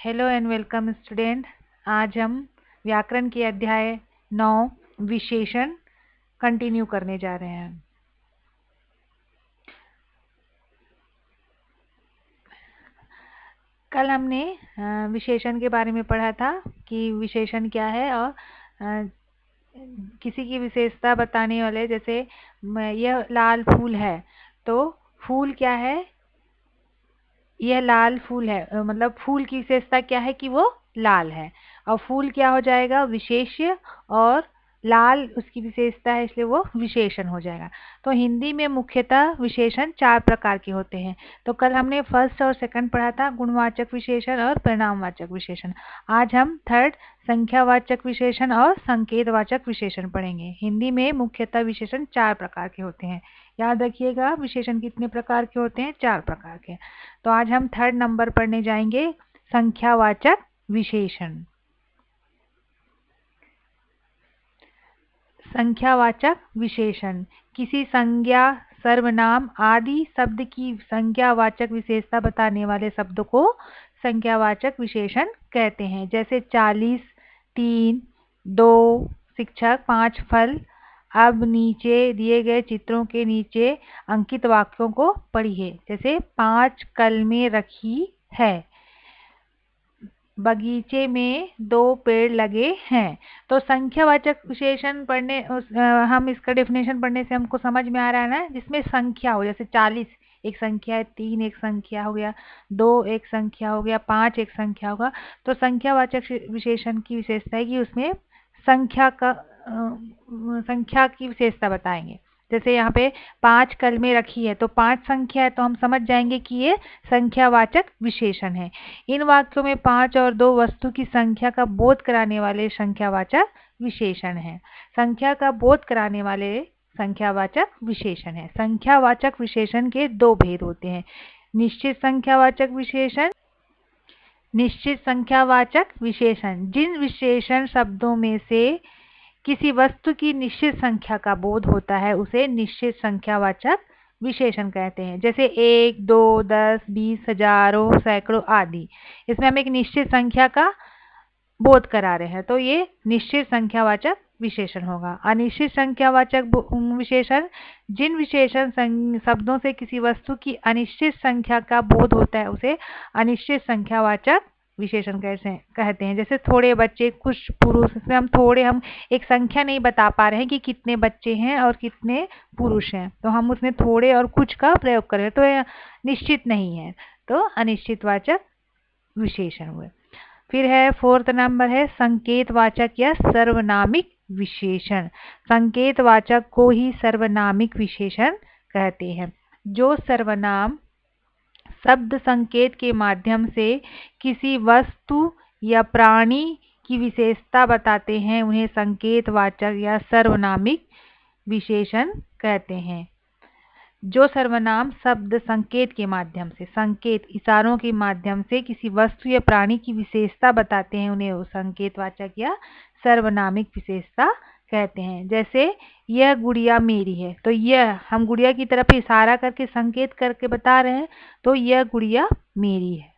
Hello and welcome student. आज हम व्याकरण के अध्याय 9 विशेषण कंटिन्यू करने जा रहे हैं। कल हमने विशेषण के बारे में पढ़ा था कि विशेषण क्या है और किसी की विशेषता बताने वाले, जैसे यह लाल फूल है तो फूल क्या है, यह लाल फूल है, मतलब फूल की विशेषता क्या है कि वो लाल है, और फूल क्या हो जाएगा, विशेष्य, और लाल उसकी विशेषता है इसलिए वो विशेषण हो जाएगा। तो हिंदी में मुख्यतः विशेषण 4 प्रकार के होते हैं। तो कल हमने फर्स्ट और सेकंड पढ़ा था, गुणवाचक विशेषण और परिणामवाचक विशेषण। आज हम थर्ड संख्यावाचक विशेषण और संकेतवाचक विशेषण पढ़ेंगे। हिंदी में मुख्यतः विशेषण 4 प्रकार के होते हैं। याद रखिएगा, विशेषण कितने प्रकार के होते हैं, 4 प्रकार के। तो आज हम थर्ड नंबर पढ़ने जाएंगे, संख्यावाचक विशेषण। संख्यावाचक विशेषण किसी संज्ञा, सर्वनाम आदि शब्द की संख्यावाचक विशेषता बताने वाले शब्द को संख्यावाचक विशेषण कहते हैं। जैसे 40, 3, 2 शिक्षक, 5 फल। अब नीचे दिए गए चित्रों के नीचे अंकित वाक्यों को पढ़िए। जैसे 5 कलमें रखी है, बगीचे में 2 पेड़ लगे हैं। तो संख्यावाचक विशेषण पढ़ने हम इसका डेफिनेशन पढ़ने से हमको समझ में आ रहा है ना, जिसमें संख्या हो, जैसे 40 एक संख्या है, 3 एक संख्या हो गया, 2 एक संख्या हो गया, 5 एक संख्या होगा। तो संख्यावाचक विशेषण की विशेषता है कि उसमें संख्या की विशेषता बताएंगे। जैसे यहाँ पे 5 कलमें रखी है तो 5 संख्या है, तो हम समझ जाएंगे कि ये संख्यावाचक विशेषण है। इन वाक्यों में 5 और 2 वस्तु की संख्या का बोध कराने वाले संख्यावाचक विशेषण हैं। संख्या का बोध कराने वाले संख्यावाचक विशेषण है। संख्यावाचक विशेषण के 2 भेद होते हैं, निश्चित संख्यावाचक विशेषण, निश्चित संख्यावाचक विशेषण। जिन विशेषण शब्दों में से किसी वस्तु की निश्चित संख्या का बोध होता है उसे निश्चित संख्यावाचक विशेषण कहते हैं। जैसे 1, 2, 10, 20, हजारों, सैकड़ों आदि। इसमें हम एक निश्चित संख्या का बोध करा रहे हैं, तो ये निश्चित संख्यावाचक विशेषण होगा। अनिश्चित संख्यावाचक विशेषण, जिन विशेषण शब्दों से किसी वस्तु की अनिश्चित संख्या का बोध होता है उसे अनिश्चित संख्यावाचक विशेषण कहते हैं। जैसे थोड़े बच्चे, कुछ पुरुष। इसमें हम एक संख्या नहीं बता पा रहे हैं कि कितने बच्चे हैं और कितने पुरुष हैं, तो हम उसमें थोड़े और कुछ का प्रयोग कर रहे हैं, तो यह निश्चित नहीं है, तो अनिश्चितवाचक विशेषण हुए। फिर है फोर्थ नंबर है संकेतवाचक या सर्वनामिक विशेषण। संकेतवाचक को ही सर्वनामिक विशेषण कहते हैं। जो सर्वनाम शब्द संकेत के माध्यम से किसी वस्तु या प्राणी की विशेषता बताते हैं उन्हें संकेतवाचक या सर्वनामिक विशेषण कहते हैं। जो सर्वनाम शब्द संकेत के माध्यम से, संकेत इशारों के माध्यम से किसी वस्तु या प्राणी की विशेषता बताते हैं उन्हें संकेतवाचक या सर्वनामिक विशेषता कहते हैं। जैसे यह गुड़िया मेरी है, तो यह हम गुड़िया की तरफ इशारा करके संकेत करके बता रहे हैं, तो यह गुड़िया मेरी है।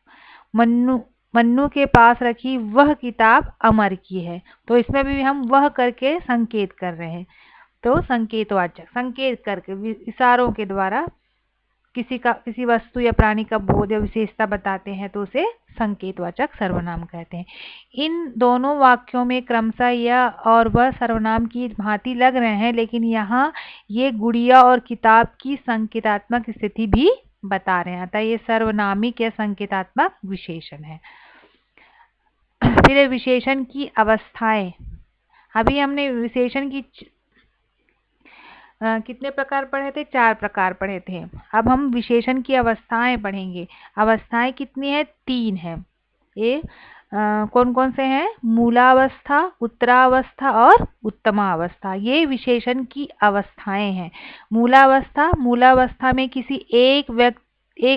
मन्नू के पास रखी वह किताब अमर की है, तो इसमें भी हम वह करके संकेत कर रहे हैं। तो संकेतवाचक, संकेत करके इशारों के द्वारा किसी वस्तु या प्राणी का बोध या विशेषता बताते हैं तो उसे संकेतवाचक सर्वनाम कहते हैं। इन दोनों वाक्यों में क्रमशः यह और वह सर्वनाम की भांति लग रहे हैं, लेकिन यहाँ ये गुड़िया और किताब की संकेतात्मक स्थिति भी बता रहे हैं, अतः ये सर्वनामिक या संकेतात्मक विशेषण है। फिर विशेषण की अवस्थाएं। अभी हमने विशेषण की कितने प्रकार पढ़े थे, 4 प्रकार पढ़े थे। अब हम विशेषण की अवस्थाएं पढ़ेंगे। अवस्थाएं कितनी है, 3 है। ये कौन कौन से हैं, मूलावस्था, उत्तरावस्था और उत्तमावस्था। ये विशेषण की अवस्थाएं हैं। मूलावस्था में किसी एक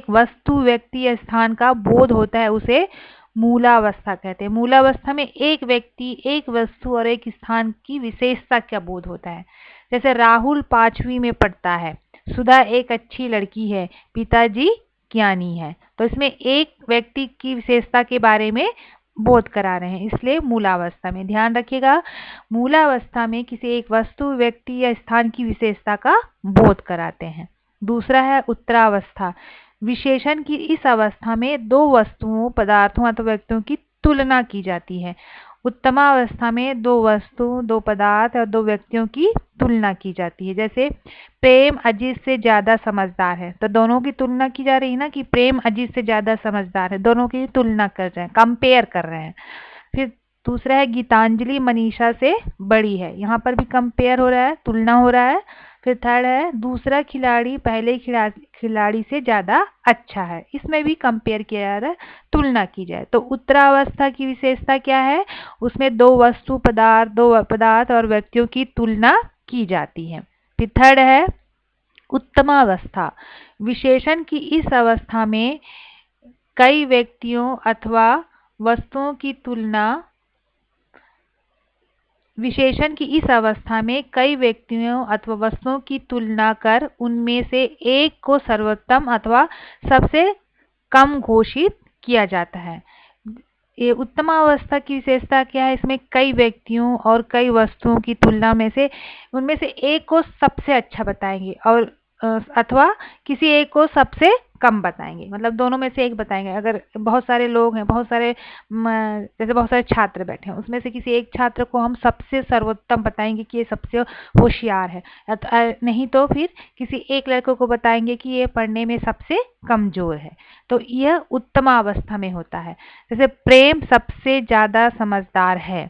वस्तु, व्यक्ति या स्थान का बोध होता है उसे मूलावस्था कहते हैं। मूलावस्था में एक व्यक्ति, एक वस्तु और एक स्थान की विशेषता का बोध होता है। जैसे राहुल 5वीं में पढ़ता है, सुधा एक अच्छी लड़की है, पिताजी वाक्यानि है। तो इसमें एक व्यक्ति की विशेषता के बारे में बोध करा रहे हैं, इसलिए मूलावस्था में। ध्यान रखिएगा, मूलावस्था में किसी एक वस्तु, व्यक्ति या स्थान की विशेषता का बोध कराते हैं। दूसरा है उत्तरावस्था। विशेषण की इस अवस्था में दो वस्तुओं, पदार्थों अथवा व्यक्तियों की तुलना की जाती है। उत्तमावस्था में दो वस्तु, दो पदार्थ और दो व्यक्तियों की तुलना की जाती है। जैसे प्रेम अजीत से ज्यादा समझदार है, तो दोनों की तुलना की जा रही है ना, कि प्रेम अजीत से ज्यादा समझदार है, दोनों की तुलना कर रहे हैं, कंपेयर कर रहे हैं। फिर दूसरा है गीतांजलि मनीषा से बड़ी है, यहाँ पर भी कंपेयर हो रहा है, तुलना हो रहा है। फिर थर्ड है दूसरा खिलाड़ी पहले खिलाड़ी से ज्यादा अच्छा है, इसमें भी कंपेयर किया जा रहा है, तुलना की जाए। तो उत्तरावस्था की विशेषता क्या है, उसमें दो वस्तु, दो पदार्थ और व्यक्तियों की तुलना की जाती है। फिर थर्ड है उत्तमावस्था। विशेषण की इस अवस्था में कई व्यक्तियों अथवा वस्तुओं की तुलना विशेषण की इस अवस्था में कई व्यक्तियों अथवा वस्तुओं की तुलना कर उनमें से एक को सर्वोत्तम अथवा सबसे कम घोषित किया जाता है। ये उत्तमावस्था की विशेषता क्या है, इसमें कई व्यक्तियों और कई वस्तुओं की तुलना में से उनमें से एक को सबसे अच्छा बताएंगे और अथवा किसी एक को सबसे कम बताएंगे, मतलब दोनों में से एक बताएंगे। अगर बहुत सारे लोग हैं, बहुत सारे जैसे बहुत सारे छात्र बैठे हैं, उसमें से किसी एक छात्र को हम सबसे सर्वोत्तम बताएंगे कि ये सबसे होशियार है, नहीं तो फिर किसी एक लड़के को बताएंगे कि ये पढ़ने में सबसे कमजोर है। तो यह उत्तमावस्था में होता है। जैसे प्रेम सबसे ज्यादा समझदार है,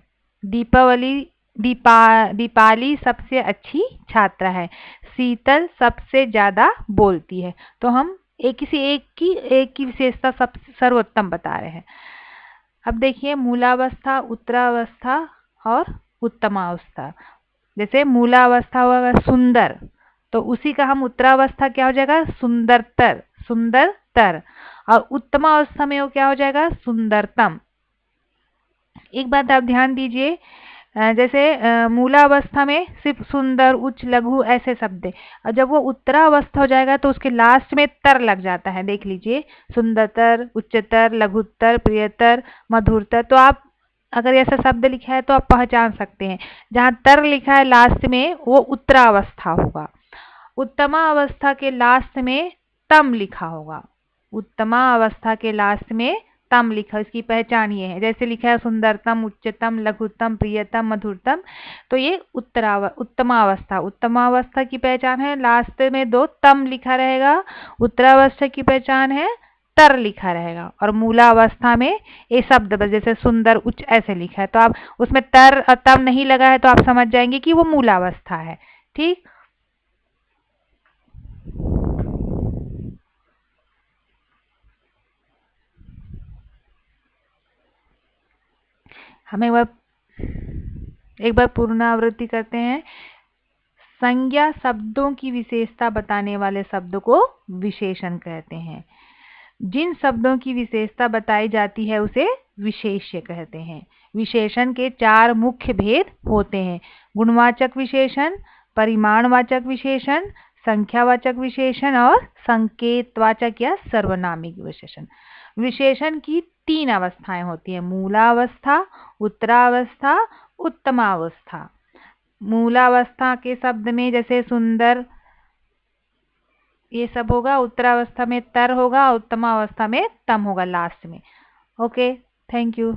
दीपाली सबसे अच्छी छात्रा है, शीतल सबसे ज्यादा बोलती है। तो हम किसी एक की विशेषता सर्वोत्तम बता रहे हैं। अब देखिए मूलावस्था, उत्तरावस्था और उत्तमावस्था। जैसे मूलावस्था हुआ सुंदर, तो उसी का हम उत्तरावस्था क्या हो जाएगा, सुंदरतर, सुंदरतर। और उत्तमावस्था में वो क्या हो जाएगा, सुंदरतम। एक बात आप ध्यान दीजिए, जैसे मूलावस्था में सिर्फ सुंदर, उच्च, लघु ऐसे शब्द है, और जब वो उत्तरावस्था हो जाएगा तो उसके लास्ट में तर लग जाता है। देख लीजिए, सुंदरतर, उच्चतर, लघुत्तर, प्रियतर, मधुरतर। तो आप अगर ऐसा शब्द लिखा है तो आप पहचान सकते हैं, जहाँ तर लिखा है लास्ट में वो उत्तरावस्था होगा। उत्तमा अवस्था के लास्ट में तम लिखा होगा, उत्तमा अवस्था के लास्ट में तम लिखा, इसकी पहचान ये है। जैसे लिखा है सुंदरतम, उच्चतम, लघुतम, प्रियतम, मधुरतम, तो ये उत्तमावस्था। उत्तमावस्था की पहचान है लास्ट में दो तम लिखा रहेगा, उत्तरावस्था की पहचान है तर लिखा रहेगा, और मूलावस्था में ये शब्द बस जैसे सुंदर, उच्च ऐसे लिखा है, तो आप उसमें तर और तम नहीं लगा है तो आप समझ जाएंगे कि वो मूलावस्था है। ठीक, हम एक बार पुनरावृत्ति करते हैं। संज्ञा शब्दों की विशेषता बताने वाले शब्द को विशेषण कहते हैं। जिन शब्दों की विशेषता बताई जाती है उसे विशेष्य कहते हैं। विशेषण के चार मुख्य भेद होते हैं: गुणवाचक विशेषण, परिमाणवाचक विशेषण, संख्यावाचक विशेषण और संकेतवाचक या सर्वनामिक विशेषण। विशेषण की तीन अवस्थाएं होती हैं: मूलावस्था, उत्तरावस्था, उत्तमावस्था। मूलावस्था के शब्द में जैसे सुंदर ये सब होगा, उत्तरावस्था में तर होगा, उत्तमावस्था में तम होगा लास्ट में। Okay, thank you.